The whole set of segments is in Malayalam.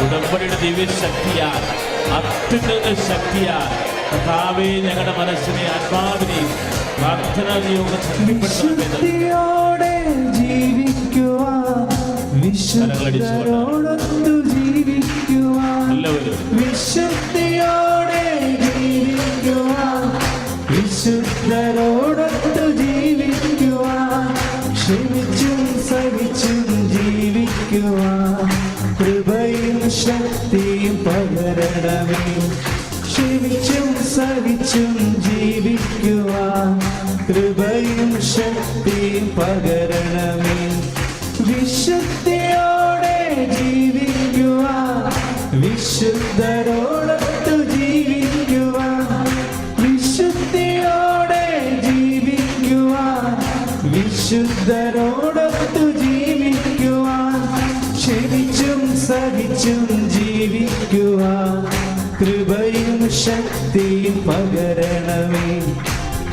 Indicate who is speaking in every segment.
Speaker 1: ഉടമ്പടിയുടെ ദിവ്യശക്തിയാൽ, അത്യുന്നത ശക്തിയാൽ കർത്താവേ ഞങ്ങളുടെ മനസ്സിനെ ആത്മാവിനെയും പ്രാർത്ഥനാ നിയോഗം
Speaker 2: വിശുദ്ധിയോടെ ജീവിക്കുവാൻ, വിശുദ്ധരോടൊത്തു ജീവിക്കുവാൻ, വിശുദ്ധിയോടെ ജീവിക്കുവാൻ, വിശുദ്ധരോടൊത്തു ജീവിക്കുവാൻ, ക്ഷമിച്ചും സഹിച്ചും ജീവിക്കുവാൻ കൃപയും ശക്തിയും പകരണമേ. ക്ഷമിച്ചും സഹിച്ചും ജീവിക്കുവാൻ കൃപയും ശക്തിയും പകരണമേ. വിശുദ്ധിയോടെ ജീവിക്കുവാൻ, വിശുദ്ധരോടൊത്തു ജീവിക്കുവാൻ, വിശുദ്ധിയോടെ ജീവിക്കുവാൻ, വിശുദ്ധരോടൊത്തു ജീവിക്കുവാൻ, ക്ഷമിച്ചും സഹിച്ചും ജീവിക്കുവാൻ കൃപയും ശക്തിയും പകരണമേ.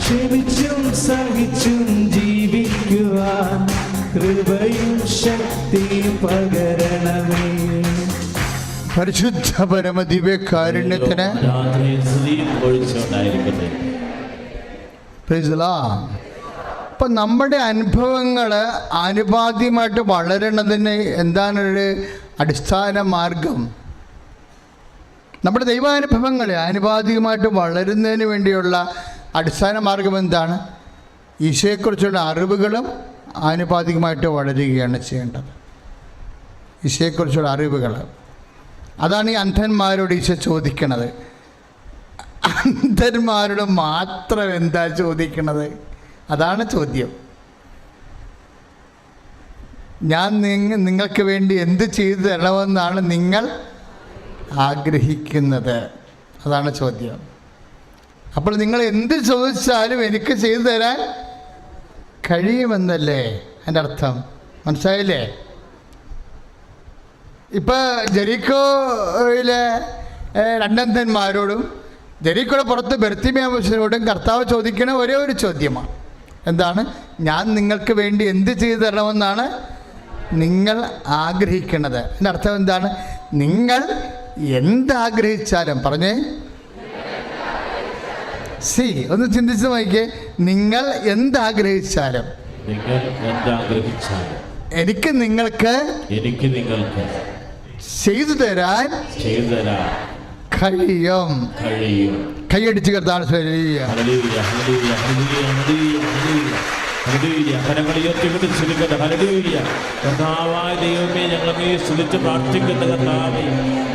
Speaker 2: ക്ഷമിച്ചും സഹിച്ചും ജീവിക്കുവാൻ കൃപയും ശക്തിയും പകരണമേ.
Speaker 3: പരിശുദ്ധ പരമദിവ്യകാരുണ്യത്തിന് ഇപ്പം നമ്മുടെ അനുഭവങ്ങൾ ആനുപാതികമായിട്ട് വളരണതിന് എന്താണൊരു അടിസ്ഥാന മാർഗം? നമ്മുടെ ദൈവാനുഭവങ്ങൾ ആനുപാതികമായിട്ട് വളരുന്നതിന് വേണ്ടിയുള്ള അടിസ്ഥാന മാർഗം എന്താണ്? ഈശോയെക്കുറിച്ചുള്ള അറിവുകളും ആനുപാതികമായിട്ട് വളരുകയാണ് ചെയ്യേണ്ടത്. ഈശോയെക്കുറിച്ചുള്ള അറിവുകൾ, അതാണ് ഈ അന്ധന്മാരോട് ഈശോ ചോദിക്കണത്. അന്ധന്മാരോട് മാത്രം എന്താ ചോദിക്കണത്? അതാണ് ചോദ്യം. ഞാൻ നിങ്ങൾക്ക് വേണ്ടി എന്ത് ചെയ്തു തരണമെന്നാണ് നിങ്ങൾ ആഗ്രഹിക്കുന്നത്? അതാണ് ചോദ്യം. അപ്പോൾ നിങ്ങൾ എന്ത് ചോദിച്ചാലും എനിക്ക് ചെയ്തു തരാൻ കഴിയുമെന്നല്ലേ എൻ്റെ അർത്ഥം? മനസ്സിലായില്ലേ? ഇപ്പോൾ ജെറിക്കോയിലെ രണ്ടന്ധന്മാരോടും ജെറിക്കോയുടെ പുറത്ത് ബർത്തിമേയോസിനോടും കർത്താവ് ചോദിക്കുന്ന ഒരേ ഒരു ചോദ്യമാണ്. എന്താണ്? ഞാൻ നിങ്ങൾക്ക് വേണ്ടി എന്ത് ചെയ്തു തരണമെന്നാണ് നിങ്ങൾ ആഗ്രഹിക്കുന്നത്? എൻ്റെ അർത്ഥം എന്താണ്? നിങ്ങൾ എന്താഗ്രഹിച്ചാലും, പറഞ്ഞേ, ഒന്ന് ചിന്തിച്ച് നോക്കിയേ. നിങ്ങൾ എന്താഗ്രഹിച്ചാലും എനിക്ക് നിങ്ങൾക്ക് ചെയ്തു തരാൻ കഴിയും. കൈയടിച്ച് കർത്താവ്
Speaker 1: കർത്താവായ ദൈവമേ, ഞങ്ങളെ സ്തുതിച്ച് പ്രാർത്ഥിക്കുന്ന കർത്താവേ,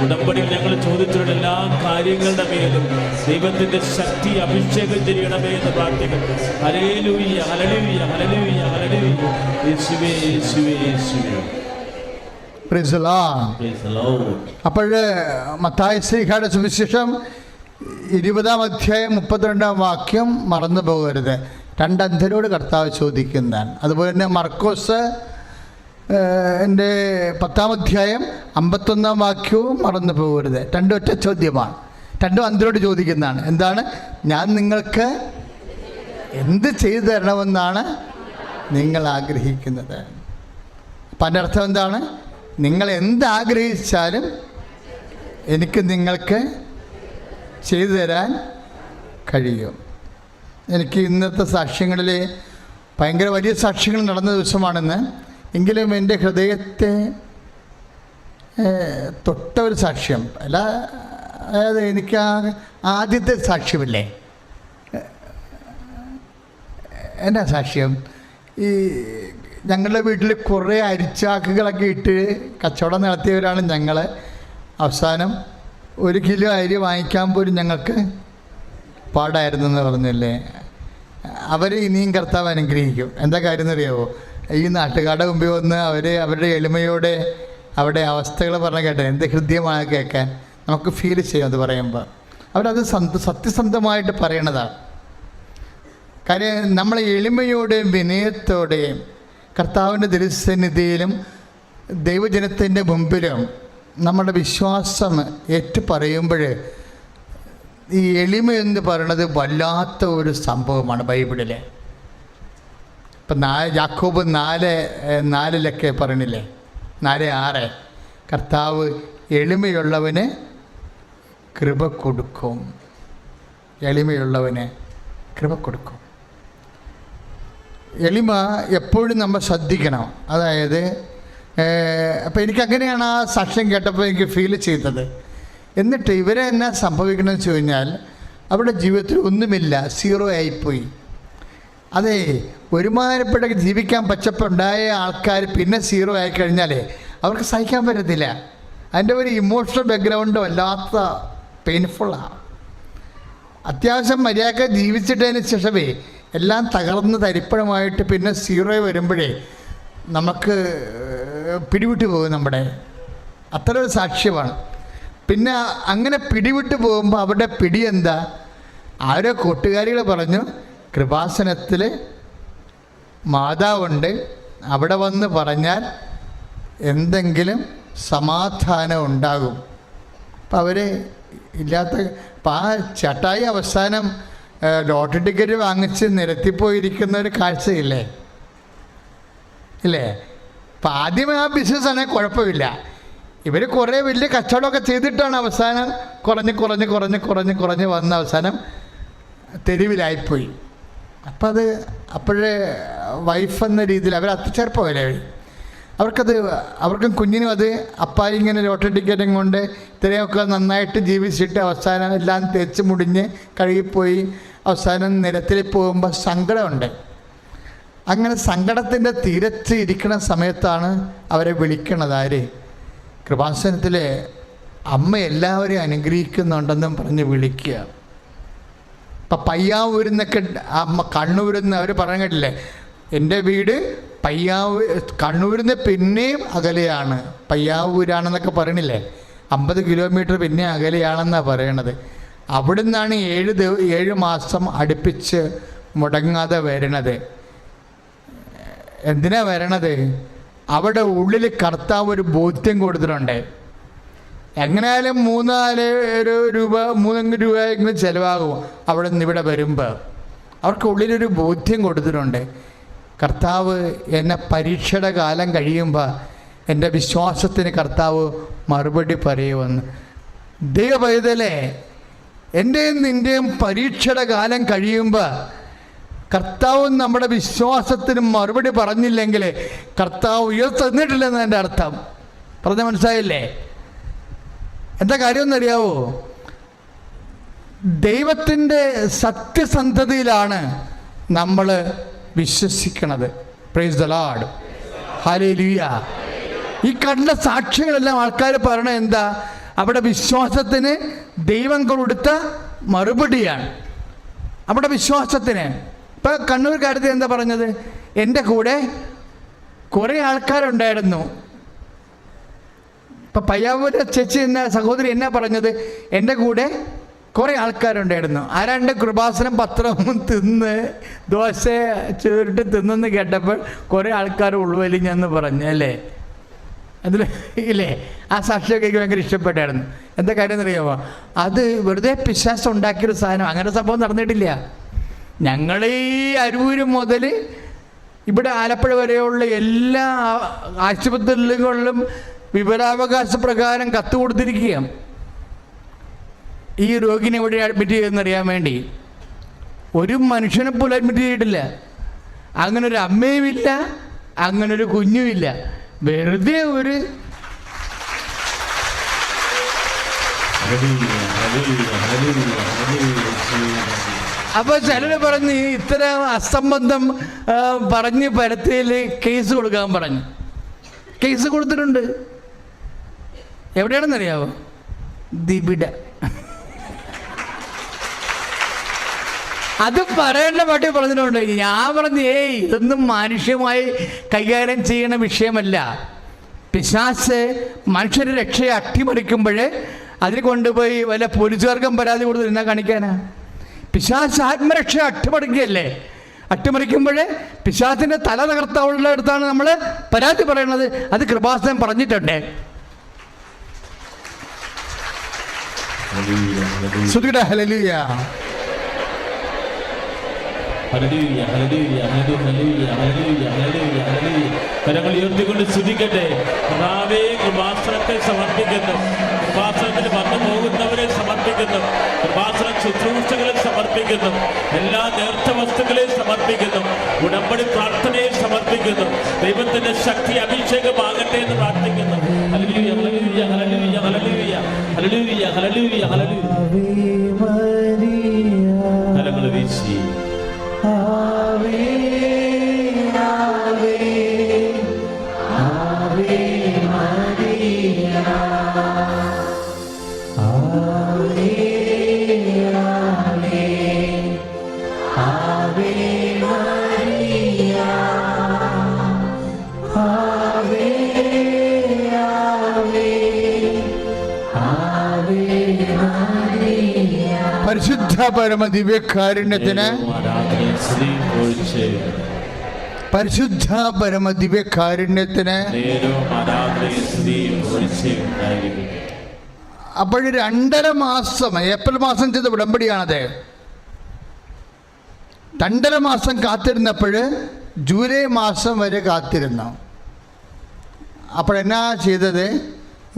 Speaker 1: ഉടമ്പടിയിൽ ഞങ്ങൾ ചോദിച്ചിട്ടുള്ള എല്ലാ കാര്യങ്ങളുടെ മേലും ദൈവത്തിന്റെ ശക്തി അഭിഷേകം ചെയ്യണമേ എന്ന് പ്രാർത്ഥിക്കുന്നു. Hallelujah, hallelujah, hallelujah, hallelujah. യേശുവേ, യേശുവേ, യേശുവേ.
Speaker 3: അപ്പോൾ മത്തായി ശ്ലീഹായുടെ സുവിശേഷം 20-ാം അധ്യായം 32-ാം വാക്യം മറന്നു പോകരുത്. രണ്ടന്ധരോട് കർത്താവ് ചോദിക്കുന്നതാണ്. അതുപോലെ തന്നെ മർക്കോസ് 10-ാം അധ്യായം 51-ാം വാക്യവും മറന്നു പോകരുത്. രണ്ടും ഒറ്റ ചോദ്യമാണ്. രണ്ടും അന്ധരോട് ചോദിക്കുന്നതാണ്. എന്താണ്? ഞാൻ നിങ്ങൾക്ക് എന്ത് ചെയ്തു തരണമെന്നാണ് നിങ്ങൾ ആഗ്രഹിക്കുന്നത്? അപ്പം അതിൻ്റെ അർത്ഥം എന്താണ്? നിങ്ങൾ എന്താഗ്രഹിച്ചാലും എനിക്ക് നിങ്ങൾക്ക് ചെയ്തു തരാൻ കഴിയും. എനിക്ക് ഇന്നത്തെ സാക്ഷ്യങ്ങളിൽ ഭയങ്കര വലിയ സാക്ഷ്യങ്ങൾ നടന്ന ദിവസമാണെന്ന്, എങ്കിലും എൻ്റെ ഹൃദയത്തെ തൊട്ട ഒരു സാക്ഷ്യം അല്ല. അതായത് എനിക്ക് ആദ്യത്തെ സാക്ഷ്യമില്ലേ, എന്നാ സാക്ഷ്യം? ഈ ഞങ്ങളുടെ വീട്ടിൽ കുറേ അരിച്ചാക്കുകളൊക്കെ ഇട്ട് കച്ചവടം നടത്തിയവരാണ് ഞങ്ങൾ. അവസാനം 1 കിലോ അരി വാങ്ങിക്കാൻ പോലും ഞങ്ങൾക്ക് പാടായിരുന്നു എന്ന് പറഞ്ഞില്ലേ? അവർ ഇനിയും കർത്താവ് അനുഗ്രഹിക്കും. എന്താ കാര്യം എന്നറിയാമോ? ഈ നാട്ടുകാരുടെ മുമ്പിൽ വന്ന് അവരുടെ എളിമയോടെ അവരുടെ അവസ്ഥകൾ പറഞ്ഞ കേട്ടെ, എന്ത് ഹൃദ്യമാണ് കേൾക്കാൻ. നമുക്ക് ഫീൽ ചെയ്യും അത് പറയുമ്പോൾ. അവരത് സത്യസന്ധമായിട്ട് പറയണതാണ്. കാര്യം നമ്മൾ എളിമയോടെയും വിനയത്തോടെയും കർത്താവിൻ്റെ തിരുസന്നിധിയിലും ദൈവജനത്തിൻ്റെ മുമ്പിലും നമ്മുടെ വിശ്വാസം ഏറ്റു പറയുമ്പോൾ ഈ എളിമ എന്ന് പറയുന്നത് വല്ലാത്ത ഒരു സംഭവമാണ് ബൈബിളിൽ. ഇപ്പം യാക്കോബ് 4:4 പറയണില്ലേ? 4:6 കർത്താവ് എളിമയുള്ളവന് കൃപ കൊടുക്കും. എളിമയുള്ളവന് കൃപ കൊടുക്കും. എളിമ എപ്പോഴും നമ്മൾ ശ്രദ്ധിക്കണം. അതായത് അപ്പോൾ എനിക്കങ്ങനെയാണ് ആ സാക്ഷ്യം കേട്ടപ്പോൾ എനിക്ക് ഫീൽ ചെയ്തത്. എന്നിട്ട് ഇവരെ എന്നാ സംഭവിക്കണമെന്ന് വെച്ച് കഴിഞ്ഞാൽ അവരുടെ ജീവിതത്തിൽ ഒന്നുമില്ല, സീറോ ആയിപ്പോയി. അതെ, ഒരുമാതിരിപ്പെട്ട ജീവിക്കാൻ പച്ചപ്പുണ്ടായ ആൾക്കാർ പിന്നെ സീറോ ആയിക്കഴിഞ്ഞാൽ അവർക്ക് സഹിക്കാൻ പറ്റത്തില്ല. അതിൻ്റെ ഒരു ഇമോഷണൽ ബാക്ക്ഗ്രൗണ്ട് വല്ലാത്ത പെയിൻഫുള്ളാണ്. അത്യാവശ്യം മര്യാദ ജീവിച്ചിട്ടതിന് ശേഷമേ എല്ലാം തകർന്ന് തരിപ്പണമായിട്ട് പിന്നെ സീറോ വരുമ്പോഴേ നമുക്ക് പിടിവിട്ട് പോകും. നമ്മുടെ അത്ര ഒരു സാക്ഷ്യമാണ്. പിന്നെ അങ്ങനെ പിടിവിട്ട് പോകുമ്പോൾ അവരുടെ പിടി എന്താ? ആരോ കൂട്ടുകാരികൾ പറഞ്ഞു, കൃപാസനത്തിൽ മാതാവുണ്ട്, അവിടെ വന്ന് പറഞ്ഞാൽ എന്തെങ്കിലും സമാധാനം ഉണ്ടാകും. അപ്പം അവർ ഇല്ലാത്ത അപ്പം ആ ചേട്ടായി അവസാനം ലോട്ടറി ടിക്കറ്റ് വാങ്ങിച്ച് നിരത്തിപ്പോയിരിക്കുന്ന ഒരു കാഴ്ചയില്ലേ ഇല്ലേ? അപ്പം ആദ്യമേ ആ ബിസിനസ്സാണെങ്കിൽ കുഴപ്പമില്ല. ഇവർ കുറേ വലിയ കച്ചവടമൊക്കെ ചെയ്തിട്ടാണ് അവസാനം കുറഞ്ഞ് വന്ന അവസാനം തെരുവിലായിപ്പോയി. അപ്പം അത് അപ്പോഴേ വൈഫ് എന്ന രീതിയിൽ അവർ ചെറുപ്പമല്ലേ, അവർക്കും കുഞ്ഞിനും അത് അപ്പായി ഇങ്ങനെ ലോട്ടറി ടിക്കറ്റും കൊണ്ട് ഇത്രയൊക്കെ നന്നായിട്ട് ജീവിച്ചിട്ട് അവസാനം എല്ലാം തേച്ച് മുടിഞ്ഞ് കഴുകിപ്പോയി അവസാനം നിരത്തിൽ പോകുമ്പോൾ സങ്കടമുണ്ട്. അങ്ങനെ സങ്കടത്തിൻ്റെ തീരത്ത് ഇരിക്കുന്ന സമയത്താണ് അവരെ വിളിക്കണത്. ആര്? കൃപാസനത്തിലെ അമ്മ എല്ലാവരെയും അനുഗ്രഹിക്കുന്നുണ്ടെന്നും പറഞ്ഞ് വിളിക്കുക. ഇപ്പം പയ്യാവൂരിൽ നിന്നൊക്കെ അമ്മ കണ്ണൂരിൽ നിന്ന് അവർ പറയാൻ കേട്ടില്ലേ, എൻ്റെ വീട് കണ്ണൂരിൽ നിന്ന് പിന്നെയും അകലെയാണ്, പയ്യാവൂരാണെന്നൊക്കെ പറയണില്ലേ, 50 കിലോമീറ്റർ പിന്നെ അകലെയാണെന്നാണ് പറയണത്. അവിടെ നിന്നാണ് 7 മാസം അടുപ്പിച്ച് മുടങ്ങാതെ വരണത്. എന്തിനാ വരണത്? അവിടെ ഉള്ളിൽ കർത്താവ് ഒരു ബോധ്യം കൊടുത്തിട്ടുണ്ട്. എങ്ങനെയായാലും 3-4 രൂപയെങ്കിലും ചിലവാകും അവിടെ നിന്ന് ഇവിടെ വരുമ്പോൾ. അവർക്ക് ഉള്ളിലൊരു ബോധ്യം കൊടുത്തിട്ടുണ്ട്, കർത്താവ് എന്നെ പരീക്ഷയുടെ കാലം കഴിയുമ്പോൾ എൻ്റെ വിശ്വാസത്തിന് കർത്താവ് മറുപടി പറയുമെന്ന്. ദൈവപൈതലേ, എൻ്റെയും നിൻ്റെയും പരീക്ഷയുടെ കാലം കഴിയുമ്പോൾ കർത്താവ് നമ്മുടെ വിശ്വാസത്തിന് മറുപടി പറഞ്ഞില്ലെങ്കിൽ കർത്താവ് ഉയർത്തുന്നിട്ടില്ലെന്ന് എൻ്റെ അർത്ഥം. പറഞ്ഞ മനസ്സിലായില്ലേ? എന്താ കാര്യമെന്നറിയാവോ? ദൈവത്തിൻ്റെ സത്യസന്ധതയിലാണ് നമ്മൾ വിശ്വസിക്കണത്. Praise the Lord, hallelujah. ഈ കണ്ട സാക്ഷികളെല്ലാം ആൾക്കാർ പറയണ എന്താ? അവിടെ വിശ്വാസത്തിന് ദൈവം കൊടുത്ത മറുപടിയാണ്. അവിടെ വിശ്വാസത്തിന് ഇപ്പം കണ്ണൂർ കാര്യത്തിൽ എന്താ പറഞ്ഞത്? എൻ്റെ കൂടെ കുറേ ആൾക്കാരുണ്ടായിരുന്നു. ഇപ്പം പയ്യാവൂർ ചേച്ചി എന്ന സഹോദരി എന്നാ പറഞ്ഞത്? എൻ്റെ കൂടെ കുറേ ആൾക്കാരുണ്ടായിരുന്നു. ആരാണ്ട് കൃപാസനം പത്രവും തിന്ന് ദോശ ചുരുട്ട് തിന്നെന്ന് കേട്ടപ്പോൾ കുറേ ആൾക്കാർ ഉൾവലിഞ്ഞെന്ന് പറഞ്ഞു അല്ലേ? അതിൽ ഇല്ലേ? ആ സാക്ഷിയൊക്കെ എനിക്ക് ഭയങ്കര ഇഷ്ടപ്പെട്ടായിരുന്നു. എന്താ കാര്യം എന്നറിയാമോ? അത് വെറുതെ പിശാച് ഉണ്ടാക്കിയൊരു സാധനം. അങ്ങനെ സംഭവം നടന്നിട്ടില്ല. ഞങ്ങൾ ഈ അരൂര് മുതൽ ഇവിടെ ആലപ്പുഴ വരെയുള്ള എല്ലാ ആശുപത്രികളിലും വിവരാവകാശ പ്രകാരം കത്ത് കൊടുത്തിരിക്കുകയാണ് ഈ രോഗിനെ ഇവിടെ അഡ്മിറ്റ് ചെയ്തെന്നറിയാൻ വേണ്ടി. ഒരു മനുഷ്യനെ പോലും അഡ്മിറ്റ് ചെയ്തിട്ടില്ല. അങ്ങനൊരു അമ്മയുമില്ല, അങ്ങനൊരു കുഞ്ഞുമില്ല. വെറുതെ ഒരു അപ്പോൾ ചിലർ പറഞ്ഞ് ഇത്തരം അസംബന്ധം പറഞ്ഞ് പരത്തിയിൽ കേസ് കൊടുക്കാൻ പറഞ്ഞു. കേസ് കൊടുത്തിട്ടുണ്ട്. എവിടെയാണെന്നറിയാവോ? ദിബിഡ. അത് പറയേണ്ട പാട്ടി പറഞ്ഞിട്ടുണ്ട്. ഞാൻ പറഞ്ഞു, ഇതൊന്നും മാനുഷ്യമായി കൈകാര്യം ചെയ്യുന്ന വിഷയമല്ല. പിശാച് മനുഷ്യരുടെ രക്ഷയെ അട്ടിമറിക്കുമ്പോൾ അതിൽ കൊണ്ടുപോയി വല്ല പോലീസുകാർക്കും പരാതി കൊടുത്ത് എന്നാ കാണിക്കാനാ? പിശാച് ആത്മരക്ഷ അട്ടിമറിക്കുകയല്ലേ? അട്ടിമറിക്കുമ്പോൾ പിശാചിൻ്റെ തല തകർത്താവുള്ള അടുത്താണ് നമ്മൾ പരാതി പറയണത്. അത് കൃപാസനം പറഞ്ഞിട്ടുണ്ട്.
Speaker 1: Hallelujah hallelujah hallelujah hallelujah hallelujah hallelujah. കരങ്ങൾ ഉയർത്തിക്കൊണ്ട് സ്തുതിക്കട്ടെ. കർത്താവേ, കൃപാസനത്തെ സമർപ്പിക്കുന്നു. കൃപാസനത്തിൽ വന്നു പോകുന്നവരെ സമർപ്പിക്കുന്നു. കൃപാസന ശുശ്രൂഷകളെ സമർപ്പിക്കുന്നു. എല്ലാ നേർച്ച വസ്തുക്കളെയും സമർപ്പിക്കുന്നു. ഉടമ്പടി പ്രാർത്ഥനയെ സമർപ്പിക്കുന്നു. ദൈവത്തിന്റെ ശക്തി അഭിഷേകമാകട്ടെ എന്ന് പ്രാർത്ഥിക്കുന്നു. Hallelujah hallelujah hallelujah hallelujah hallelujah hallelujah hallelujah. കരങ്ങൾ വീശി
Speaker 2: ആവേ ആവേ ആവേ മരിയ ആവേ ആവേ ആവേ മരിയ ആവേ ആവേ ആവേ മരിയ.
Speaker 3: പരിശുദ്ധ പരമ ദിവ്യകാരുണ്യത്തിന് പരിശുദ്ധ പരമ ദിവ്യകാരുണ്യത്തിന് അപ്പോൾ 2.5 മാസം ഏപ്രിൽ മാസം ചെയ്ത ഉടമ്പടിയാണത്. 2.5 മാസം കാത്തിരുന്നപ്പോൾ ജൂലൈ മാസം വരെ കാത്തിരുന്നു. അപ്പോഴെന്നാ ചെയ്തത്?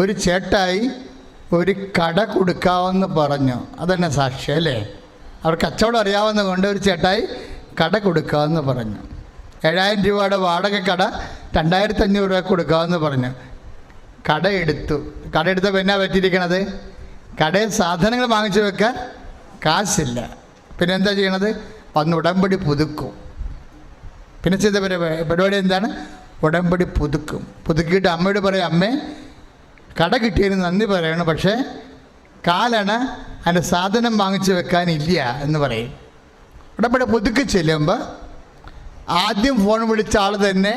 Speaker 3: ഒരു ചേട്ടായി ഒരു കട കൊടുക്കാമെന്ന് പറഞ്ഞു. അതന്നെ സാക്ഷി അല്ലേ? അവർ കച്ചവടം അറിയാവുന്ന കൊണ്ട് ഒരു ചേട്ടായി കട കൊടുക്കാമെന്ന് പറഞ്ഞു. 7,000 രൂപയുടെ വാടക കട 2,500 രൂപ കൊടുക്കാമെന്ന് പറഞ്ഞു. കട എടുത്തപ്പോൾ എന്നാ പറ്റിയിരിക്കണത്? കടയിൽ സാധനങ്ങൾ വാങ്ങിച്ചു വെക്കാൻ കാശില്ല. പിന്നെ എന്താ ചെയ്യണത്? വന്ന് ഉടമ്പടി പുതുക്കും. പിന്നെ ചെയ്ത പരിപാടി എന്താണ്? ഉടമ്പടി പുതുക്കും. പുതുക്കിയിട്ട് അമ്മയോട് പറയും, അമ്മേ കട കിട്ടിയതിന് നന്ദി പറയണം, പക്ഷേ കാലണ അതിൻ്റെ സാധനം വാങ്ങിച്ചു വെക്കാനില്ല എന്ന് പറയും. ഉടമ്പടി പുതുക്കി ചെല്ലുമ്പോൾ ആദ്യം ഫോൺ വിളിച്ച ആൾ തന്നെ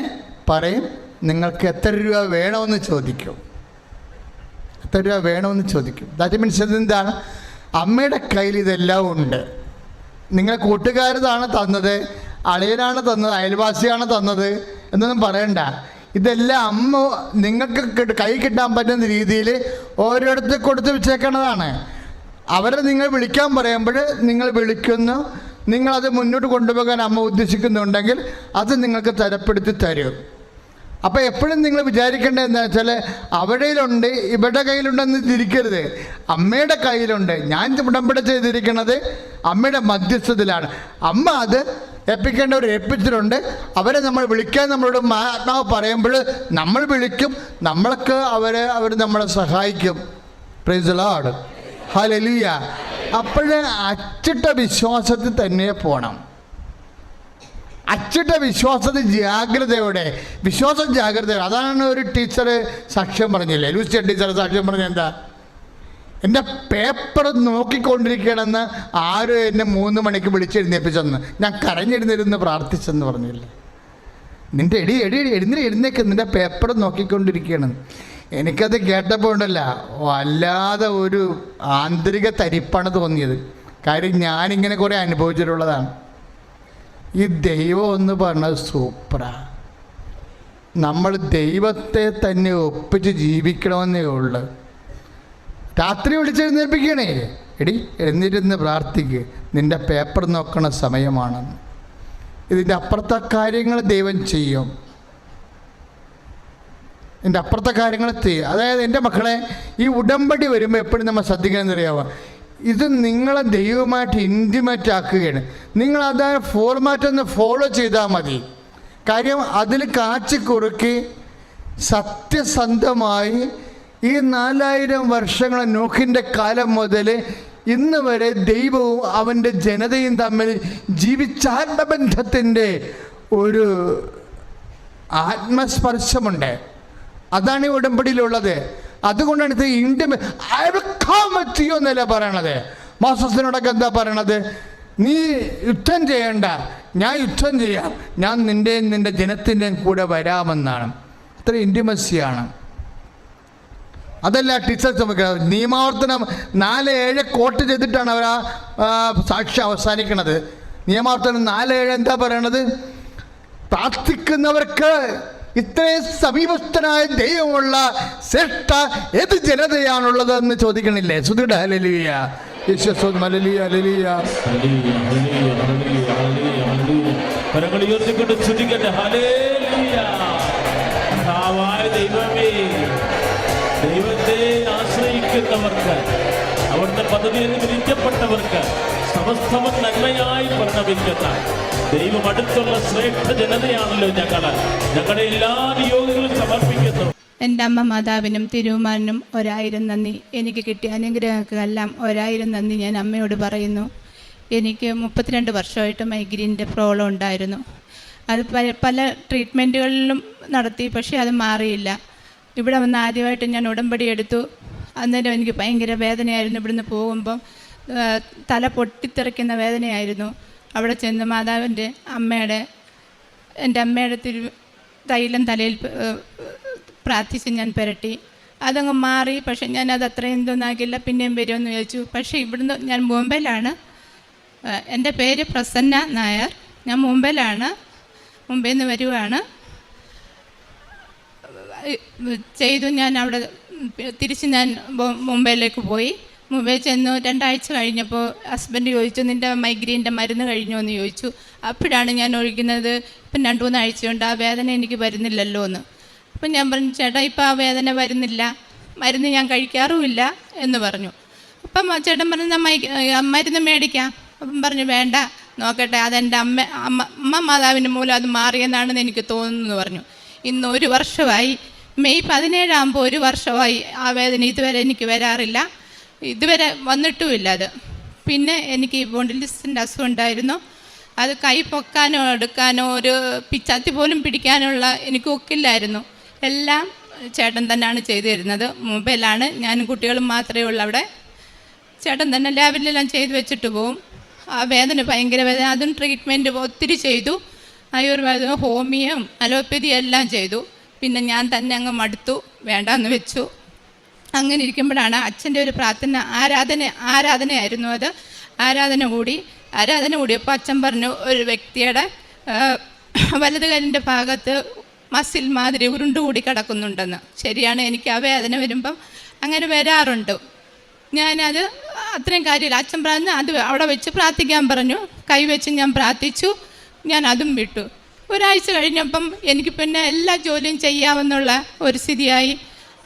Speaker 3: പറയും, നിങ്ങൾക്ക് എത്ര രൂപ വേണമെന്ന് ചോദിക്കും. എത്ര രൂപ വേണമെന്ന് ചോദിക്കും. ദാറ്റ് മീൻസ് എന്താണ്? അമ്മയുടെ കയ്യിൽ ഇതെല്ലാം ഉണ്ട്. നിങ്ങൾ കൂട്ടുകാരതാണ് തന്നത്, അളിയനാണ് തന്നത്, അയൽവാസിയാണ് തന്നത് എന്നൊന്നും പറയണ്ട. ഇതെല്ലാം അമ്മ നിങ്ങൾക്ക് കൈ കിട്ടാൻ പറ്റുന്ന രീതിയിൽ ഓരോരുത്തർ കൊടുത്ത് വെച്ചേക്കണതാണ്. അവരെ നിങ്ങൾ വിളിക്കാൻ പറയുമ്പോൾ നിങ്ങൾ വിളിക്കുന്നു. നിങ്ങളത് മുന്നോട്ട് കൊണ്ടുപോകാൻ അമ്മ ഉദ്ദേശിക്കുന്നുണ്ടെങ്കിൽ അത് നിങ്ങൾക്ക് തരപ്പെടുത്തി തരും. അപ്പോൾ എപ്പോഴും നിങ്ങൾ വിചാരിക്കേണ്ടത് എന്താണെന്ന് വെച്ചാൽ അവിടെയിലുണ്ട് ഇവിടെ കയ്യിലുണ്ടെന്ന് തിരിക്കരുത്. അമ്മയുടെ കയ്യിലുണ്ട്. ഞാൻ ഉടമ്പടി ചെയ്തിരിക്കുന്നത് അമ്മയുടെ മധ്യസ്ഥത്തിലാണ്. അമ്മ അത് ഏൽപ്പിക്കേണ്ടവർ ഏൽപ്പിച്ചിട്ടുണ്ട്. അവരെ നമ്മൾ വിളിക്കാൻ നമ്മളോട് ആത്മാവ് പറയുമ്പോൾ നമ്മൾ വിളിക്കും. നമ്മൾക്ക് അവർ നമ്മളെ സഹായിക്കും. Praise the Lord. ഹല്ലേലൂയ. അപ്പോൾ അച്ചിട്ട വിശ്വാസത്തിൽ തന്നെ പോകണം. അച്ചിട്ട വിശ്വാസത്തിൽ ജാഗ്രതയോടെ, വിശ്വാസം ജാഗ്രതയോടെ. അതാണ് ഒരു ടീച്ചർ സാക്ഷ്യം പറഞ്ഞില്ലേ, ലൂസിയ ടീച്ചർ സാക്ഷ്യം പറഞ്ഞ എന്താ? എൻ്റെ പേപ്പർ നോക്കിക്കൊണ്ടിരിക്കണമെന്ന് ആരും എന്നെ 3 മണിക്ക് വിളിച്ചെഴുന്നേപ്പിച്ചെന്ന് ഞാൻ കരഞ്ഞെഴുന്നേരുന്ന് പ്രാർത്ഥിച്ചെന്ന് പറഞ്ഞില്ലേ. നിൻ്റെ എഴുന്നേക്ക്, നിൻ്റെ പേപ്പർ നോക്കിക്കൊണ്ടിരിക്കുകയാണ്. എനിക്കത് കേട്ടപ്പോൾ ഉണ്ടല്ല, വല്ലാതെ ഒരു ആന്തരിക തരിപ്പാണ് തോന്നിയത്. കാര്യം ഞാനിങ്ങനെ കുറേ അനുഭവിച്ചിട്ടുള്ളതാണ്. ഈ ദൈവം എന്ന് പറഞ്ഞത് സൂപ്പറാ. നമ്മൾ ദൈവത്തെ തന്നെ ഒപ്പിച്ച് ജീവിക്കണമെന്നേ ഉള്ളു. രാത്രി വിളിച്ചെഴുന്നേൽപ്പിക്കണേ, എടി എഴുന്നേരുന്ന് പ്രാർത്ഥിക്കുക, നിൻ്റെ പേപ്പർ നോക്കണ സമയമാണെന്ന്. ഇതിൻ്റെ അപ്പുറത്തെ കാര്യങ്ങൾ ദൈവം ചെയ്യും. എൻ്റെ അപ്പുറത്തെ കാര്യങ്ങൾ ചെയ്യും. അതായത് എൻ്റെ മക്കളെ, ഈ ഉടമ്പടി വരുമ്പോൾ എപ്പോഴും നമ്മൾ ശ്രദ്ധിക്കണമെന്നറിയാമോ? ഇത് നിങ്ങളെ ദൈവമായിട്ട് ഇൻറ്റിമേറ്റ് ആക്കുകയാണ്. നിങ്ങൾ അതായത് ഫോർമാറ്റ് ഒന്ന് ഫോളോ ചെയ്താൽ മതി. കാര്യം അതിൽ കാച്ചി കുറുക്കി സത്യസന്ധമായി ഈ 4000 വർഷങ്ങൾ നോഹിൻ്റെ കാലം മുതൽ ഇന്ന് വരെ ദൈവവും അവൻ്റെ ജനതയും തമ്മിൽ ജീവിച്ച ആത്മബന്ധത്തിൻ്റെ ഒരു ആത്മസ്പർശമുണ്ട്. അതാണ് ഈ ഉടമ്പടിയിലുള്ളത്. അതുകൊണ്ടാണ് ഇത് I will come with you എന്നല്ല പറയണത്. മോസസിനോടൊക്കെ എന്താ പറയണത്? നീ യുദ്ധം ചെയ്യണ്ട, ഞാൻ യുദ്ധം ചെയ്യാം, ഞാൻ നിൻ്റെ ജനത്തിൻ്റെയും കൂടെ വരാമെന്നാണ്. അത്ര ഇൻറ്റിമസിയാണ്. അതല്ല ടീച്ചർ ചുമക്കുന്നത്. നിയമാവർത്തനം 4:7 കോട്ട് ചെയ്തിട്ടാണ് അവർ ആ സാക്ഷ്യം അവസാനിക്കുന്നത്. നിയമാവർത്തനം 4:7 എന്താ പറയണത്? പ്രാർത്ഥിക്കുന്നവർക്ക് ഇത്രയും സമീപസ്ഥനായ ദൈവമുള്ള ശ്രേഷ്ഠ ഏത് ജനതയാണുള്ളതെന്ന് ചോദിക്കണില്ലേ? സുധിയുടെ ഹല്ലേലൂയ, യേശുവേ ഹല്ലേലൂയ, ഹല്ലേലൂയ.
Speaker 1: കരങ്ങൾ ഉയർത്തിക്കൊണ്ട് സ്തുതിക്കട്ടെ. ഹല്ലേലൂയ. കർത്താവായ ദൈവമേ, ദൈവത്തെ ആശ്രയിക്കുന്നവർക്ക്, അവിടുത്തെ പദ്ധതിയിൽ വിധിക്കപ്പെട്ടവർക്ക് സമസ്തവും നന്മയായി പരിണമിക്കുന്ന ദൈവം അടുത്തുള്ള ശ്രേഷ്ഠ ജനതയാണല്ലോ ഞങ്ങളുടെ എല്ലാ നിയോഗങ്ങളും സമർപ്പിക്കുന്നു.
Speaker 4: എൻ്റെ അമ്മ മാതാവിനും തിരുവുമാനും 1000 നന്ദി. എനിക്ക് കിട്ടിയ അനുഗ്രഹങ്ങൾക്കെല്ലാം 1000 നന്ദി ഞാൻ അമ്മയോട് പറയുന്നു. എനിക്ക് 32 വർഷമായിട്ട് മൈഗ്രീൻ്റെ പ്രോബ്ലം ഉണ്ടായിരുന്നു. അത് പല ട്രീറ്റ്മെൻറ്റുകളിലും നടത്തി, പക്ഷേ അത് മാറിയില്ല. ഇവിടെ വന്ന് ആദ്യമായിട്ട് ഞാൻ ഉടമ്പടി എടുത്തു. അന്നേരം എനിക്ക് ഭയങ്കര വേദനയായിരുന്നു. ഇവിടുന്ന് പോകുമ്പം തല പൊട്ടിത്തെറിക്കുന്ന വേദനയായിരുന്നു. അവിടെ ചെന്ന് മാതാവിൻ്റെ എൻ്റെ അമ്മയുടെ തൈലം തലയിൽ പ്രാർത്ഥിച്ച് ഞാൻ പുരട്ടി. അതങ്ങ് മാറി. പക്ഷെ ഞാനത് അത്രയും തോന്നാക്കില്ല. പിന്നെയും വരുമെന്ന് ചോദിച്ചു. പക്ഷേ ഇവിടുന്ന് ഞാൻ മുംബൈയിലാണ്. എൻ്റെ പേര് പ്രസന്ന നായർ. ഞാൻ മുംബൈയിലാണ്. മുംബൈയിൽ നിന്ന് വരുവാണ്. ചെയ്തു. ഞാൻ അവിടെ തിരിച്ച് ഞാൻ മുംബൈയിലേക്ക് പോയി. മുംബൈ ചെന്നു. 2 ആഴ്ച കഴിഞ്ഞപ്പോൾ ഹസ്ബൻഡ് ചോദിച്ചു, നിൻ്റെ മൈഗ്രീൻ്റെ മരുന്ന് കഴിഞ്ഞോ എന്ന് ചോദിച്ചു. അപ്പോഴാണ് ഞാൻ ഒഴിക്കുന്നത്. ഇപ്പം 2-3 ആഴ്ചയുണ്ട്, ആ വേദന എനിക്ക് വരുന്നില്ലല്ലോ എന്ന്. അപ്പം ഞാൻ പറഞ്ഞു, ചേട്ടാ ഇപ്പം ആ വേദന വരുന്നില്ല, മരുന്ന് ഞാൻ കഴിക്കാറുമില്ല എന്ന് പറഞ്ഞു. അപ്പം ചേട്ടൻ പറഞ്ഞു, മരുന്ന് മേടിക്കാം. അപ്പം പറഞ്ഞു, വേണ്ട, നോക്കട്ടെ, അതെൻ്റെ അമ്മ മാതാവിൻ്റെ മൂലം അത് മാറിയെന്നാണെന്ന് എനിക്ക് തോന്നുന്നു പറഞ്ഞു. ഇന്ന് 1 വർഷമായി. മെയ് 17 ആകുമ്പോൾ 1 വർഷമായി. ആ വേദന ഇതുവരെ എനിക്ക് വരാറില്ല, ഇതുവരെ വന്നിട്ടുമില്ല അത്. പിന്നെ എനിക്ക് ഈ ബോണ്ടിലിസിൻ്റെ അസുഖം ഉണ്ടായിരുന്നു. അത് കൈ പൊക്കാനോ എടുക്കാനോ ഒരു പിച്ചാത്തി പോലും പിടിക്കാനുള്ള എനിക്ക് ഒക്കില്ലായിരുന്നു. എല്ലാം ചേട്ടൻ തന്നെയാണ് ചെയ്തു തരുന്നത്. മൊബൈലാണ്, ഞാനും കുട്ടികളും മാത്രമേ ഉള്ളൂ അവിടെ. ചേട്ടൻ തന്നെ ലാബിലെല്ലാം ചെയ്ത് വെച്ചിട്ട് പോവും. ആ വേദന ഭയങ്കര വേദന. അതും ട്രീറ്റ്മെൻറ്റ് ഒത്തിരി ചെയ്തു. ആയുർവേദം, ഹോമിയം, അലോപ്പതി എല്ലാം ചെയ്തു. പിന്നെ ഞാൻ തന്നെ അങ്ങ് മടുത്തു, വേണ്ടാന്ന് വെച്ചു. അങ്ങനെ ഇരിക്കുമ്പോഴാണ് അച്ഛൻ്റെ ഒരു പ്രാർത്ഥന ആരാധനയായിരുന്നു അത്. ആരാധന കൂടിയപ്പോൾ അച്ഛൻ പറഞ്ഞു, ഒരു വ്യക്തിയുടെ വലതുകാലിൻ്റെ ഭാഗത്ത് മസിൽ മാതിരി ഉരുണ്ടുകൂടി കിടക്കുന്നുണ്ടെന്ന്. ശരിയാണ്, എനിക്ക് ആ വേദന വരുമ്പം അങ്ങനെ വരാറുണ്ട്. ഞാനത് അത്രയും കാര്യമില്ല. അച്ഛൻ പറഞ്ഞു അത് അവിടെ വെച്ച് പ്രാർത്ഥിക്കാൻ പറഞ്ഞു. കൈവച്ച് ഞാൻ പ്രാർത്ഥിച്ചു. ഞാൻ അതും വിട്ടു. 1 ആഴ്ച കഴിഞ്ഞപ്പം എനിക്ക് പിന്നെ എല്ലാ ജോലിയും ചെയ്യാമെന്നുള്ള ഒരു സ്ഥിതിയായി.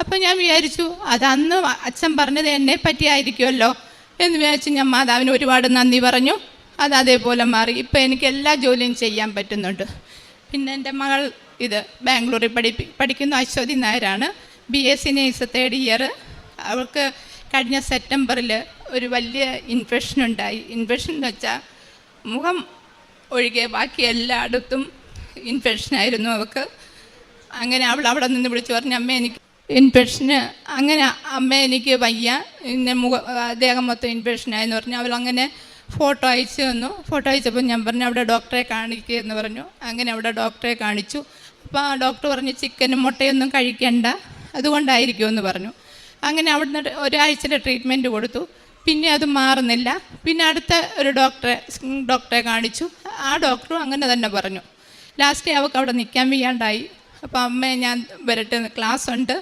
Speaker 4: അപ്പം ഞാൻ വിചാരിച്ചു, അതന്ന് അച്ഛൻ പറഞ്ഞത് എന്നെ പറ്റിയായിരിക്കുമല്ലോ എന്ന് വിചാരിച്ച് ഞാൻ മാതാവിന് ഒരുപാട് നന്ദി പറഞ്ഞു. അത് അതേപോലെ മാറി. ഇപ്പം എനിക്ക് എല്ലാ ജോലിയും ചെയ്യാൻ പറ്റുന്നുണ്ട്. പിന്നെ എൻ്റെ മകൾ ബാംഗ്ലൂരിൽ പഠിക്കുന്ന അശ്വതി നായരാണ്. BSc nurse 3rd year. അവൾക്ക് കഴിഞ്ഞ സെപ്റ്റംബറിൽ ഒരു വലിയ ഇൻഫെക്ഷൻ ഉണ്ടായി. ഇൻഫെക്ഷൻ എന്ന് വെച്ചാൽ മുഖം ഒഴികെ ബാക്കി എല്ലായിടത്തും ഇൻഫെക്ഷനായിരുന്നു അവൾക്ക്. അങ്ങനെ അവൾ അവിടെ നിന്ന് വിളിച്ചു പറഞ്ഞു, അമ്മ എനിക്ക് ഇൻഫെക്ഷന്, അങ്ങനെ അമ്മ എനിക്ക് വയ്യ, പിന്നെ ദേഹം മൊത്തം ഇൻഫെക്ഷനായെന്ന് പറഞ്ഞു. അവളങ്ങനെ ഫോട്ടോ അയച്ചു തന്നു. ഫോട്ടോ അയച്ചപ്പോൾ ഞാൻ പറഞ്ഞു, അവിടെ ഡോക്ടറെ കാണിക്കുക എന്ന് പറഞ്ഞു. അങ്ങനെ അവിടെ ഡോക്ടറെ കാണിച്ചു. അപ്പോൾ ആ ഡോക്ടർ പറഞ്ഞു, ചിക്കനും മുട്ടയൊന്നും കഴിക്കണ്ട, അതുകൊണ്ടായിരിക്കുമെന്ന് പറഞ്ഞു. അങ്ങനെ അവിടുന്ന് 1 ആഴ്ചയുടെ ട്രീറ്റ്മെൻറ്റ് കൊടുത്തു. പിന്നെ അത് മാറുന്നില്ല. പിന്നെ അടുത്ത ഒരു ഡോക്ടറെ കാണിച്ചു. ആ ഡോക്ടറും അങ്ങനെ തന്നെ പറഞ്ഞു. ലാസ്റ്റ് അവൾക്ക് അവിടെ നിൽക്കാൻ വയ്യാണ്ടായി. അപ്പോൾ അമ്മയെ ഞാൻ വരട്ടെ, ക്ലാസ് ഉണ്ട്.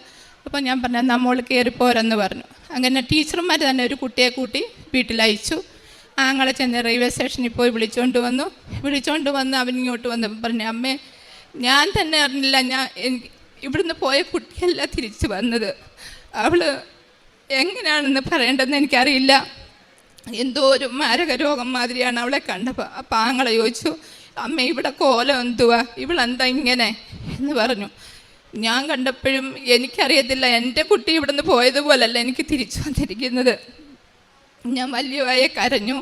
Speaker 4: അപ്പോൾ ഞാൻ പറഞ്ഞു, നമ്മൾ കയറിപ്പോരെന്ന് പറഞ്ഞു. അങ്ങനെ ടീച്ചർമാർ തന്നെ ഒരു കുട്ടിയെ കൂട്ടി വീട്ടിലയച്ചു. ആങ്ങളെ ചെന്ന് റെയിൽവേ സ്റ്റേഷനിൽ പോയി വിളിച്ചുകൊണ്ട് വന്ന് അവനിങ്ങോട്ട് വന്ന് പറഞ്ഞു, അമ്മേ ഞാൻ തന്നെ അറിഞ്ഞില്ല, ഇവിടുന്ന് പോയ കുട്ടിയല്ല തിരിച്ചു വന്നത്. അവൾ എങ്ങനെയാണെന്ന് പറയേണ്ടതെന്ന് എനിക്കറിയില്ല. എന്തോ ഒരു മാരക രോഗം മാതിരിയാണ് അവളെ കണ്ടപ്പോൾ. അപ്പം ആങ്ങളെ ചോദിച്ചു, അമ്മ ഇവിടെ കോലം എന്തുവാ, ഇവളെന്താ ഇങ്ങനെ എന്ന് പറഞ്ഞു. ഞാൻ കണ്ടപ്പോഴും എനിക്കറിയത്തില്ല, എൻ്റെ കുട്ടി ഇവിടുന്ന് പോയതുപോലല്ല എനിക്ക് തിരിച്ചു വന്നിരിക്കുന്നത്. ഞാൻ വലിയ കരഞ്ഞു.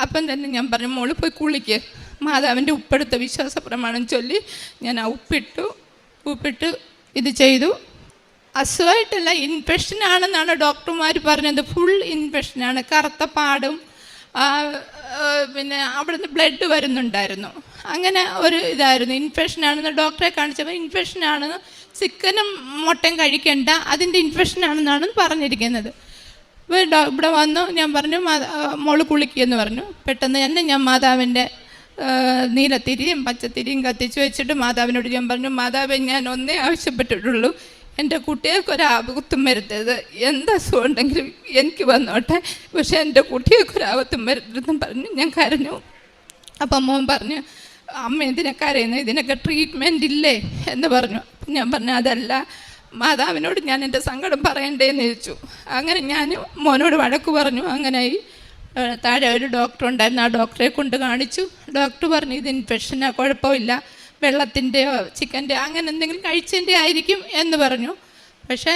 Speaker 4: അപ്പം തന്നെ ഞാൻ പറഞ്ഞു, മോള് പോയി കുളിക്ക്. മാതാവിൻ്റെ ഉപ്പെടുത്ത വിശ്വാസ പ്രമാണം ചൊല്ലി ഞാൻ ആ ഉപ്പിട്ട് ഇത് ചെയ്തു. അസുഖമായിട്ടല്ല, ഇൻഫെക്ഷനാണെന്നാണ് ഡോക്ടർമാർ പറഞ്ഞത്. ഫുൾ ഇൻഫെക്ഷനാണ്, കറുത്ത പാടും, പിന്നെ അവിടുന്ന് ബ്ലഡ് വരുന്നുണ്ടായിരുന്നു. അങ്ങനെ ഒരു ഇതായിരുന്നു. ഇൻഫെക്ഷനാണെന്ന് ഡോക്ടറെ കാണിച്ചപ്പോൾ ഇൻഫെക്ഷനാണെന്ന്, ചിക്കനും മുട്ടയും കഴിക്കേണ്ട, അതിൻ്റെ ഇൻഫെക്ഷനാണെന്നാണ് പറഞ്ഞിരിക്കുന്നത്. ഇവിടെ വന്നു. ഞാൻ പറഞ്ഞു, മോള് കുളിക്കുമെന്ന് പറഞ്ഞു. പെട്ടെന്ന് തന്നെ ഞാൻ മാതാവിൻ്റെ നീലത്തിരിയും പച്ചത്തിരിയും കത്തിച്ച് വെച്ചിട്ട് മാതാവിനോട് ഞാൻ പറഞ്ഞു, മാതാവേ ഞാൻ ഒന്നേ ആവശ്യപ്പെട്ടിട്ടുള്ളൂ, എൻ്റെ കുട്ടികൾക്കൊരാപത്തും വരുത്തരുത്. എന്തസുഖം ഉണ്ടെങ്കിലും എനിക്ക് വന്നോട്ടെ, പക്ഷേ എൻ്റെ കുട്ടികൾക്കൊരാപത്തും വരരുതെന്ന് പറഞ്ഞ് ഞാൻ കരഞ്ഞു. അപ്പം മോൻ പറഞ്ഞു, അമ്മ എന്തിനാ കരയുന്നത്, ഇതിനൊക്കെ ട്രീറ്റ്മെൻറ്റ് ഇല്ലേ എന്ന് പറഞ്ഞു. ഞാൻ പറഞ്ഞു അതല്ല, മാതാവിനോട് ഞാൻ എൻ്റെ സങ്കടം പറയണ്ടേന്ന് ചോദിച്ചു. അങ്ങനെ ഞാൻ മോനോട് വഴക്ക് പറഞ്ഞു. അങ്ങനെയായി. താഴെ ഒരു ഡോക്ടർ ഉണ്ടായിരുന്നു, ആ ഡോക്ടറെ കൊണ്ട് കാണിച്ചു. ഡോക്ടർ പറഞ്ഞു ഇത് ഇൻഫെക്ഷനാ, കുഴപ്പമില്ല, വെള്ളത്തിൻ്റെയോ ചിക്കൻ്റെയോ അങ്ങനെ എന്തെങ്കിലും കഴിച്ചതിൻ്റെ ആയിരിക്കും എന്ന് പറഞ്ഞു. പക്ഷേ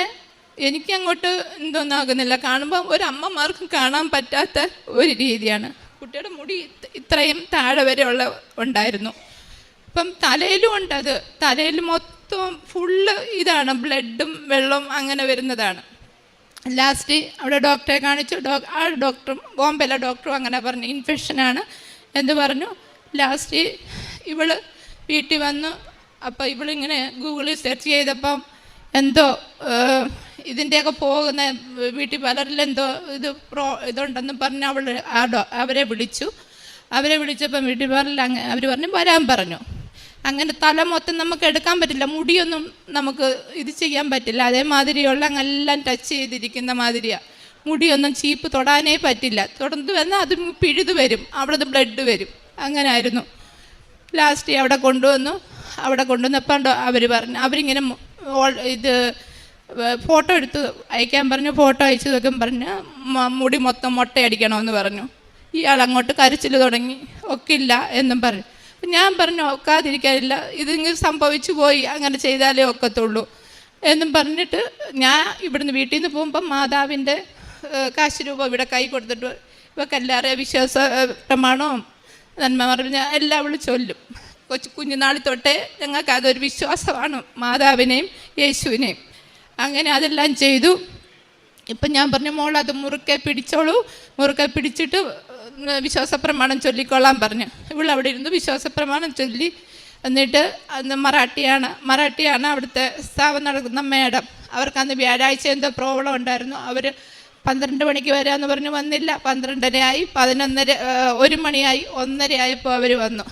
Speaker 4: എനിക്കങ്ങോട്ട് എന്തോന്നാകുന്നില്ല. കാണുമ്പോൾ ഒരമ്മമാർക്കും കാണാൻ പറ്റാത്ത ഒരു രീതിയാണ്. കുട്ടിയുടെ മുടി ഇത്രയും താഴെ വരെ ഉണ്ടായിരുന്നു. ഇപ്പം തലയിലും ഉണ്ട്, അത് തലയിൽ മൊത്തം ഫുള്ള് ഇതാണ്, ബ്ലഡും വെള്ളവും അങ്ങനെ വരുന്നതാണ്. ലാസ്റ്റ് അവിടെ ഡോക്ടറെ കാണിച്ചു. ആ ഡോക്ടറും ബോംബെയിലെ ഡോക്ടറും അങ്ങനെ പറഞ്ഞു ഇൻഫെക്ഷനാണ് എന്ന് പറഞ്ഞു. ലാസ്റ്റ് ഇവള് വീട്ടിൽ വന്നു. അപ്പോൾ ഇവളിങ്ങനെ ഗൂഗിളിൽ സെർച്ച് ചെയ്തപ്പം എന്തോ ഇതിൻ്റെയൊക്കെ പോകുന്ന വീട്ടിൽ പലരിലെന്തോ ഇതുണ്ടെന്ന് പറഞ്ഞ് അവരെ വിളിച്ചു. അവരെ വിളിച്ചപ്പം വീട്ടിൽ അവർ പറഞ്ഞു വരാൻ പറഞ്ഞു. അങ്ങനെ തല മൊത്തം നമുക്ക് എടുക്കാൻ പറ്റില്ല, മുടിയൊന്നും നമുക്ക് ഇത് ചെയ്യാൻ പറ്റില്ല. അതേമാതിരിയുള്ള എല്ലാം ടച്ച് ചെയ്തിരിക്കുന്ന മാതിരിയാണ്. മുടിയൊന്നും ചീപ്പ് തൊടാനേ പറ്റില്ല. തുടർന്ന് വന്നാൽ അത് പിഴുതു വരും, അവിടെ നിന്ന് ബ്ലഡ് വരും. അങ്ങനെ ആയിരുന്നു. ലാസ്റ്റ് അവിടെ കൊണ്ടുവന്നു. അവിടെ കൊണ്ടുവന്നപ്പോൾ അവർ പറഞ്ഞു, അവരിങ്ങനെ ഇത് ഫോട്ടോ എടുത്ത് അയക്കാൻ പറഞ്ഞു. ഫോട്ടോ അയച്ചു നോക്കാൻ പറഞ്ഞ് മുടി മൊത്തം മൊട്ടയടിക്കണമെന്ന് പറഞ്ഞു. ഇയാൾ അങ്ങോട്ട് കരച്ചിൽ തുടങ്ങി. ഒക്കില്ല എന്നും പറഞ്ഞു. ഞാൻ പറഞ്ഞു ഒക്കാതിരിക്കാനില്ല, ഇതിങ്ങനെ സംഭവിച്ചു പോയി, അങ്ങനെ ചെയ്താലേ ഒക്കത്തുള്ളൂ എന്നും പറഞ്ഞിട്ട് ഞാൻ ഇവിടുന്ന് വീട്ടിൽ നിന്ന് പോകുമ്പം മാതാവിൻ്റെ കാശ് രൂപ ഇവിടെ കൈ കൊടുത്തിട്ട് ഇവക്കെല്ലാവരെയും വിശ്വാസ പ്രമാണവും നന്മ പറഞ്ഞ എല്ലാം അവൾ ചൊല്ലും. കുഞ്ഞുനാളിൽ തൊട്ടേ ഞങ്ങൾക്ക് അതൊരു വിശ്വാസമാണ്, മാതാവിനെയും യേശുവിനെയും. അങ്ങനെ അതെല്ലാം ചെയ്തു. ഇപ്പം ഞാൻ പറഞ്ഞു മോളത് മുറുക്കെ പിടിച്ചോളൂ, മുറുക്കെ പിടിച്ചിട്ട് വിശ്വാസപ്രമാണം ചൊല്ലിക്കൊള്ളാൻ പറഞ്ഞു. ഇവളവിടെ ഇരുന്ന് വിശ്വാസപ്രമാണം ചൊല്ലി. എന്നിട്ട് അന്ന് മറാഠിയാണ് അവിടുത്തെ സ്ഥാപനം നടക്കുന്ന മാഡം. അവർക്ക് അന്ന് വ്യാഴാഴ്ച എന്തോ പ്രോബ്ലം ഉണ്ടായിരുന്നു. അവർ 12 മണിക്ക് വരാമെന്ന് പറഞ്ഞു, വന്നില്ല. 12:30 1 മണിയായി, 1:30 ആയപ്പോൾ അവർ വന്നു.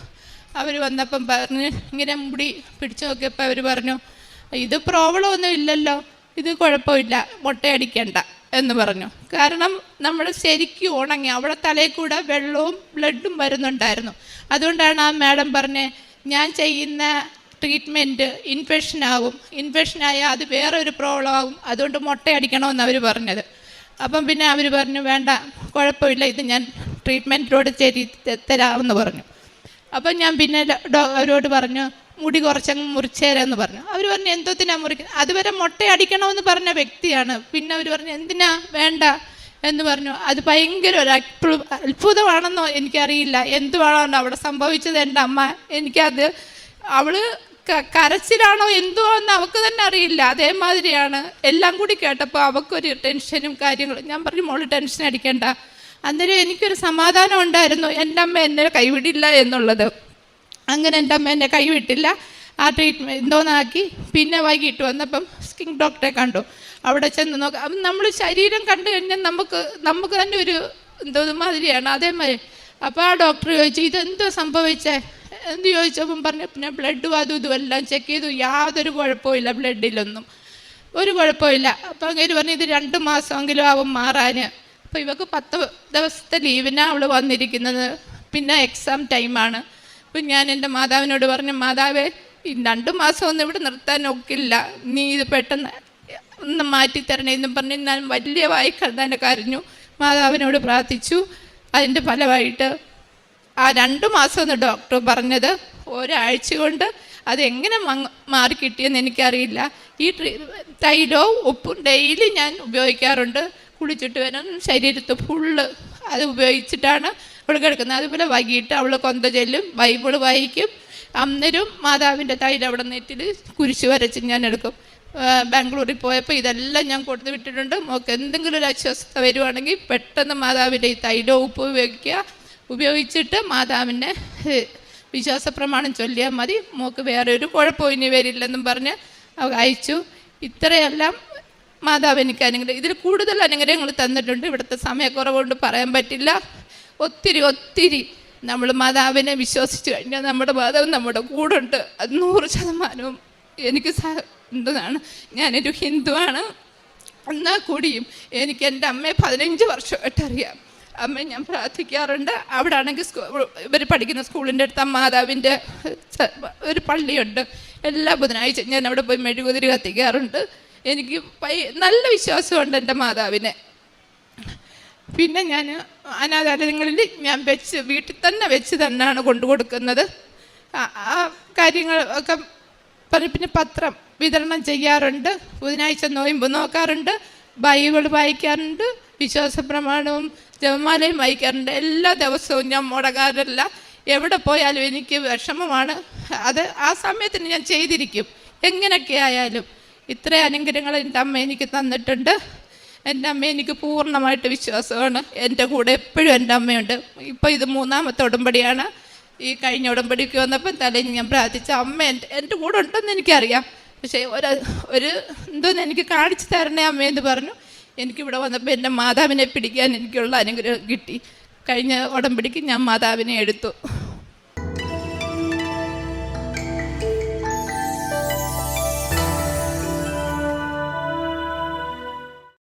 Speaker 4: അവർ വന്നപ്പം പറഞ്ഞ് ഇങ്ങനെ മുടി പിടിച്ചു നോക്കിയപ്പോൾ അവർ പറഞ്ഞു ഇത് പ്രോബ്ലം ഒന്നും ഇല്ലല്ലോ, ഇത് കുഴപ്പമില്ല, മുട്ടയടിക്കണ്ട എന്ന് പറഞ്ഞു. കാരണം നമ്മൾ ശരിക്കും ഉണങ്ങി, അവിടെ തലയിൽ കൂടെ വെള്ളവും ബ്ലഡും വരുന്നുണ്ടായിരുന്നു. അതുകൊണ്ടാണ് ആ മാഡം പറഞ്ഞത് ഞാൻ ചെയ്യുന്ന ട്രീറ്റ്മെൻറ്റ് ഇൻഫെക്ഷനായാൽ അത് വേറെ ഒരു പ്രോബ്ലം ആകും, അതുകൊണ്ട് മുട്ടയടിക്കണമെന്ന് അവർ പറഞ്ഞത്. അപ്പം പിന്നെ അവർ പറഞ്ഞു വേണ്ട കുഴപ്പമില്ല, ഇത് ഞാൻ ട്രീറ്റ്മെൻറ്റിലൂടെ തരാമെന്ന് പറഞ്ഞു. അപ്പം ഞാൻ പിന്നെ അവരോട് പറഞ്ഞു മുടി കുറച്ചങ്ങ് മുറിച്ചേരാന്ന് പറഞ്ഞു. അവർ പറഞ്ഞു എന്തോത്തിനാ മുറിക്കുന്നത്, അതുവരെ മുട്ടയടിക്കണമെന്ന് പറഞ്ഞ വ്യക്തിയാണ്. പിന്നെ അവർ പറഞ്ഞു എന്തിനാ വേണ്ട എന്ന് പറഞ്ഞു. അത് ഭയങ്കര ഒരു അത്ഭുതമാണെന്നോ എനിക്കറിയില്ല, എന്തുവാണോ അവിടെ സംഭവിച്ചത്. എൻ്റെ അമ്മ എനിക്കത് അവൾ കരച്ചിലാണോ എന്തോ എന്ന് അവൾക്ക് തന്നെ അറിയില്ല. അതേമാതിരിയാണ് എല്ലാം കൂടി കേട്ടപ്പോൾ അവൾക്കൊരു ടെൻഷനും കാര്യങ്ങളും. ഞാൻ പറഞ്ഞു മോള് ടെൻഷൻ അടിക്കണ്ട. അന്നേരം എനിക്കൊരു സമാധാനം ഉണ്ടായിരുന്നു, എൻ്റെ അമ്മ എന്നെ കൈവിടില്ല എന്നുള്ളത്. അങ്ങനെ എൻ്റെ അമ്മ എന്നെ കൈവിട്ടില്ല. ആ ട്രീറ്റ്മെൻറ്റ് എന്തോന്നാക്കി. പിന്നെ വൈകിട്ട് വന്നപ്പം സ്കിൻ ഡോക്ടറെ കണ്ടു. അവിടെ ചെന്ന് നോക്കാം. അപ്പം നമ്മൾ ശരീരം കണ്ടു കഴിഞ്ഞാൽ നമുക്ക് തന്നെ ഒരു എന്തോ മാതിരിയാണ് അതേമാതിരി. അപ്പോൾ ആ ഡോക്ടർ ചോദിച്ചു ഇതെന്തോ സംഭവിച്ചേ എന്ത് ചോദിച്ചപ്പം പറഞ്ഞു പിന്നെ ബ്ലഡും അതും ഇതും എല്ലാം ചെക്ക് ചെയ്തു, യാതൊരു കുഴപ്പമില്ല, ബ്ലഡിലൊന്നും ഒരു കുഴപ്പമില്ല. അപ്പോൾ അങ്ങനെ പറഞ്ഞു ഇത് 2 മാസമെങ്കിലും ആവും മാറാൻ. അപ്പോൾ ഇവൾക്ക് 10 ദിവസത്തെ ലീവിനാണ് അവൾ വന്നിരിക്കുന്നത്. പിന്നെ എക്സാം ടൈമാണ്. അപ്പം ഞാൻ എൻ്റെ മാതാവിനോട് പറഞ്ഞു മാതാവേ ഈ 2 മാസമൊന്നും ഇവിടെ നിർത്താൻ ഒക്കില്ല, നീ ഇത് പെട്ടെന്ന് ഒന്ന് മാറ്റിത്തരണേന്നും പറഞ്ഞ് ഞാൻ വലിയ വായിക്കഴുതാൻ കരഞ്ഞു. മാതാവിനോട് പ്രാർത്ഥിച്ചു. അതിൻ്റെ ഫലമായിട്ട് ആ 2 മാസമെന്ന് ഡോക്ടർ പറഞ്ഞത് ഒരാഴ്ച കൊണ്ട് അതെങ്ങനെ മാറിക്കിട്ടിയെന്ന് എനിക്കറിയില്ല. ഈ തൈലവും ഉപ്പും ഡെയിലി ഞാൻ ഉപയോഗിക്കാറുണ്ട്. കുളിച്ചിട്ട് വരാൻ ശരീരത്ത് ഫുള്ള് അത് ഉപയോഗിച്ചിട്ടാണ് അവൾ കിടക്കുന്നത്. അതുപോലെ വൈകിട്ട് അവൾ കൊന്ത ചെല്ലും, ബൈബിള് വായിക്കും. അന്നേരം മാതാവിൻ്റെ തൈലം അവിടെ നെറ്റിൽ കുരിശ് വരച്ച് ഞാൻ എടുക്കും. ബാംഗ്ലൂരിൽ പോയപ്പോൾ ഇതെല്ലാം ഞാൻ കൊടുത്ത് വിട്ടിട്ടുണ്ട്. മോൾക്ക് എന്തെങ്കിലും ഒരു അസ്വസ്ഥത വരുവാണെങ്കിൽ പെട്ടെന്ന് മാതാവിൻ്റെ ഈ തൈലം ഉപ്പ് ഉപയോഗിച്ചിട്ട് മാതാവിൻ്റെ വിശ്വാസപ്രമാണം ചൊല്ലിയാൽ മതി, മോൾക്ക് വേറെ ഒരു കുഴപ്പവും ഇനി വരില്ലെന്നും പറഞ്ഞ് അയച്ചു. ഇത്രയെല്ലാം മാതാവ് എനിക്ക് അനുഗ്രഹം, ഇതിൽ കൂടുതൽ അനുഗ്രഹങ്ങൾ തന്നിട്ടുണ്ട്. ഇവിടുത്തെ സമയക്കുറവുകൊണ്ട് പറയാൻ പറ്റില്ല. ഒത്തിരി നമ്മൾ മാതാവിനെ വിശ്വസിച്ച് കഴിഞ്ഞാൽ നമ്മുടെ മാതാവ് നമ്മുടെ കൂടെ ഉണ്ട്. അത് 100% എനിക്ക് എന്താണ്. ഞാനൊരു ഹിന്ദുവാണ്, എന്നാൽ കൂടിയും എനിക്ക് എൻ്റെ അമ്മയെ 15 വർഷമായിട്ട് അറിയാം. അമ്മ ഞാൻ പ്രാർത്ഥിക്കാറുണ്ട്. അവിടെ ആണെങ്കിൽ ഇവർ പഠിക്കുന്ന സ്കൂളിൻ്റെ അടുത്ത് മാതാവിൻ്റെ ഒരു പള്ളിയുണ്ട്. എല്ലാ ബുധനാഴ്ച ഞാൻ അവിടെ പോയി മെഴുകുതിരി കത്തിക്കാറുണ്ട്. എനിക്ക് നല്ല വിശ്വാസമുണ്ട് എൻ്റെ മാതാവിനെ. പിന്നെ ഞാൻ അനാഥാലയങ്ങളിൽ ഞാൻ വീട്ടിൽ തന്നെ വെച്ച് തന്നെയാണ് കൊണ്ടു കൊടുക്കുന്നത്. ആ കാര്യങ്ങൾ ഒക്കെ പിന്നെ പത്രം വിതരണം ചെയ്യാറുണ്ട്. ബുധനാഴ്ച നോയമ്പ് നോക്കാറുണ്ട്, ബൈബിൾ വായിക്കാറുണ്ട്, വിശ്വാസ പ്രമാണവും ജപമാലയും വായിക്കാറുണ്ട്. എല്ലാ ദിവസവും ഞാൻ മുടങ്ങാറില്ല. എവിടെ പോയാലും എനിക്ക് വിഷമമാണ്. അത് ആ സമയത്തിന് ഞാൻ ചെയ്തിരിക്കും. എങ്ങനെയൊക്കെ ആയാലും ഇത്ര അനുഗ്രഹങ്ങൾ എൻ്റെ അമ്മ എനിക്ക് തന്നിട്ടുണ്ട്. എൻ്റെ അമ്മ എനിക്ക് പൂർണ്ണമായിട്ട് വിശ്വാസമാണ്. എൻ്റെ കൂടെ എപ്പോഴും എൻ്റെ അമ്മയുണ്ട്. ഇപ്പോൾ ഇത് 3ാമത്തെ ഉടമ്പടിയാണ്. ഈ കഴിഞ്ഞ ഉടമ്പടിക്ക് വന്നപ്പം തലേന്ന് ഞാൻ പ്രാർത്ഥിച്ച അമ്മ എൻ്റെ കൂടെ ഉണ്ടെന്ന് എനിക്കറിയാം. പക്ഷേ ഒരു എന്തോന്ന് എനിക്ക് കാണിച്ചു തരണേ അമ്മയെന്ന് പറഞ്ഞു. എനിക്കിവിടെ വന്നപ്പോൾ എൻ്റെ മാതാവിനെ പിടിക്കാൻ എനിക്കുള്ള അനുഗ്രഹം കിട്ടി. കഴിഞ്ഞ ഉടമ്പടിക്ക് ഞാൻ മാതാവിനെ എടുത്തു.